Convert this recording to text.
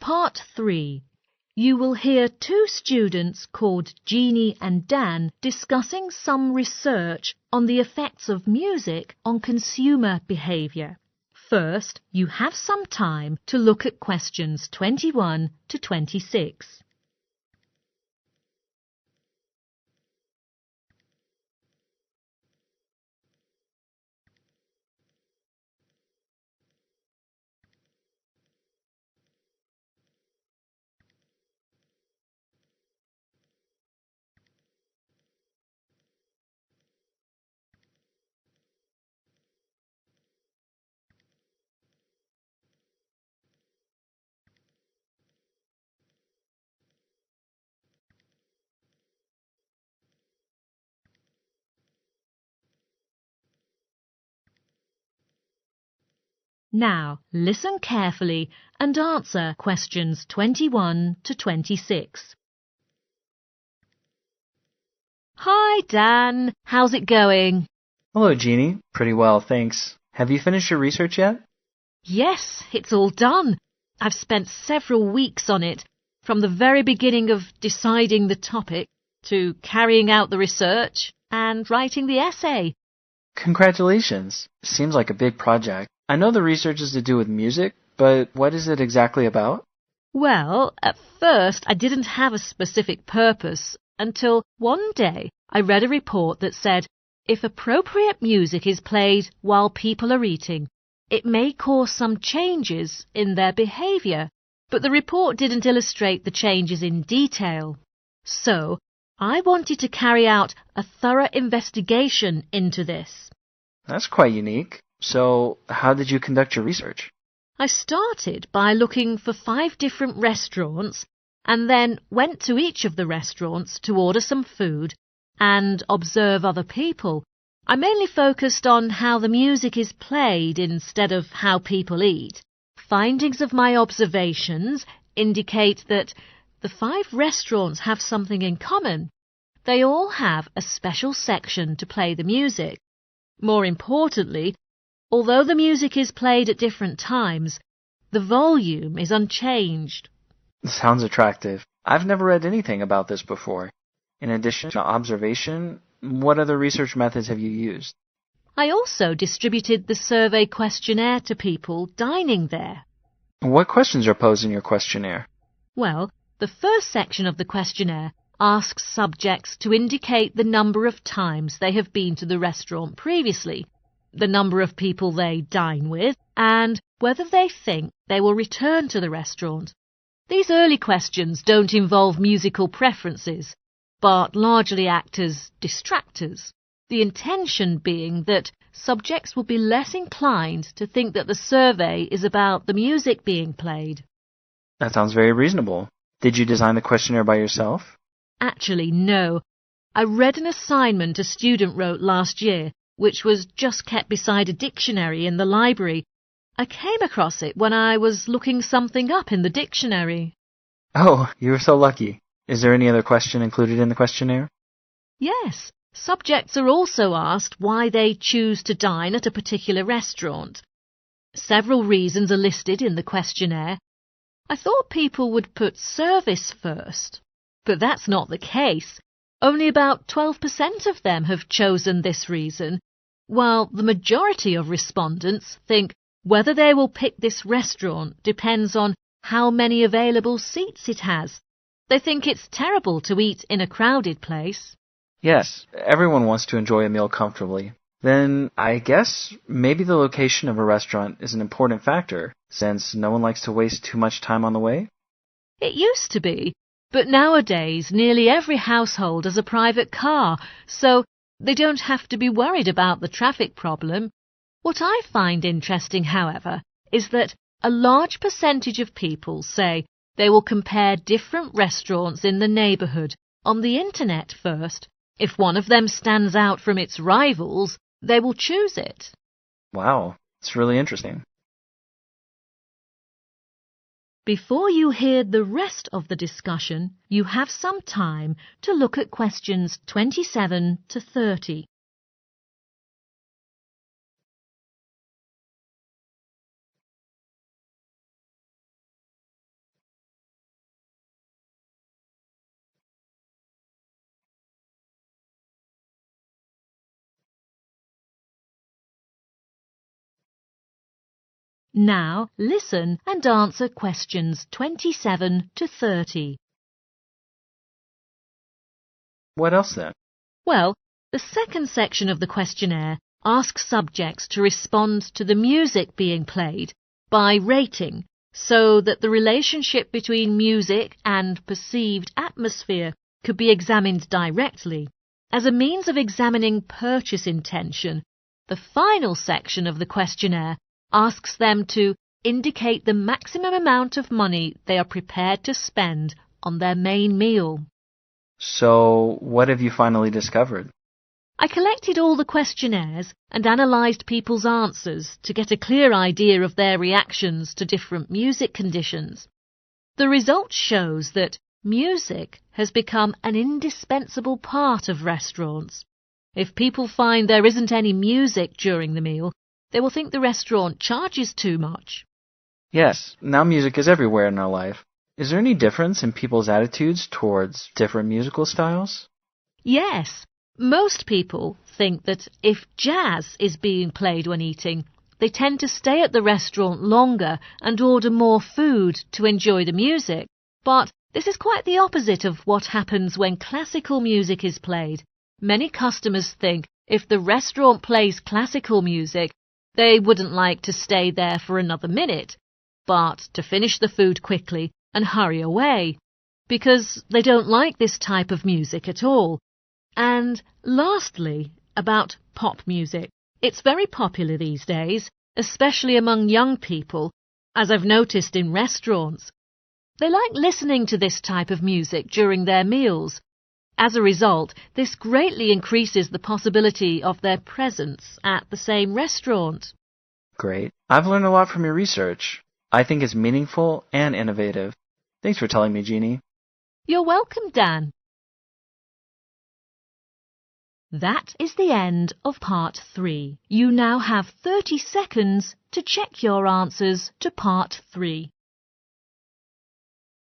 Part 3. You will hear two students called Jeannie and Dan discussing some research on the effects of music on consumer behaviour. First, you have some time to look at questions 21 to 26. Now, listen carefully and answer questions 21 to 26. Hi, Dan. How's it going? Hello, Jeannie. Pretty well, thanks. Have you finished your research yet? Yes, it's all done. I've spent several weeks on it, from the very beginning of deciding the topic to carrying out the research and writing the essay. Congratulations. Seems like a big project. I know the research is to do with music, but what is it exactly about? Well, at first I didn't have a specific purpose until one day I read a report that said if appropriate music is played while people are eating, it may cause some changes in their behaviour. But the report didn't illustrate the changes in detail. So I wanted to carry out a thorough investigation into this. That's quite unique. So, how did you conduct your research? I started by looking for 5 different restaurants and then went to each of the restaurants to order some food and observe other people. I mainly focused on how the music is played instead of how people eat. Findings of my observations indicate that the 5 restaurants have something in common. They all have a special section to play the music. More importantly, although the music is played at different times, the volume is unchanged. Sounds attractive. I've never read anything about this before. In addition to observation, what other research methods have you used? I also distributed the survey questionnaire to people dining there. What questions are posed in your questionnaire? Well, the first section of the questionnaire asks subjects to indicate the number of times they have been to the restaurant previously, the number of people they dine with, and whether they think they will return to the restaurant. These early questions don't involve musical preferences, but largely act as distractors, the intention being that subjects will be less inclined to think that the survey is about the music being played. That sounds very reasonable. Did you design the questionnaire by yourself? Actually, no. I read an assignment a student wrote last year, which was just kept beside a dictionary in the library. I came across it when I was looking something up in the dictionary. Oh, you were so lucky. Is there any other question included in the questionnaire? Yes, subjects are also asked why they choose to dine at a particular restaurant. Several reasons are listed in the questionnaire. I thought people would put service first, but that's not the case. Only about 12% of them have chosen this reason, while the majority of respondents think whether they will pick this restaurant depends on how many available seats it has. They think it's terrible to eat in a crowded place. Yes, everyone wants to enjoy a meal comfortably. Then I guess maybe the location of a restaurant is an important factor, since no one likes to waste too much time on the way. It used to be, but nowadays nearly every household has a private car, so they don't have to be worried about the traffic problem. What I find interesting, however, is that a large percentage of people say they will compare different restaurants in the neighbourhood on the internet first. If one of them stands out from its rivals, they will choose it. Wow, it's really interesting. Before you hear the rest of the discussion, you have some time to look at questions 27 to 30. Now listen and answer questions 27 to 30. What else then? Well, the second section of the questionnaire asks subjects to respond to the music being played by rating, so that the relationship between music and perceived atmosphere could be examined directly. As a means of examining purchase intention, the final section of the questionnaire asks them to indicate the maximum amount of money they are prepared to spend on their main meal. So, what have you finally discovered? I collected all the questionnaires and analysed people's answers to get a clear idea of their reactions to different music conditions. The result shows that music has become an indispensable part of restaurants. If people find there isn't any music during the meal, they will think the restaurant charges too much. Yes, now music is everywhere in our life. Is there any difference in people's attitudes towards different musical styles? Yes, most people think that if jazz is being played when eating, they tend to stay at the restaurant longer and order more food to enjoy the music. But this is quite the opposite of what happens when classical music is played. Many customers think if the restaurant plays classical music, they wouldn't like to stay there for another minute, but to finish the food quickly and hurry away, because they don't like this type of music at all. And lastly, about pop music. It's very popular these days, especially among young people, as I've noticed in restaurants. They like listening to this type of music during their meals. As a result, this greatly increases the possibility of their presence at the same restaurant. Great. I've learned a lot from your research. I think it's meaningful and innovative. Thanks for telling me, Jeannie. You're welcome, Dan. That is the end of part 3. You now have 30 seconds to check your answers to part 3.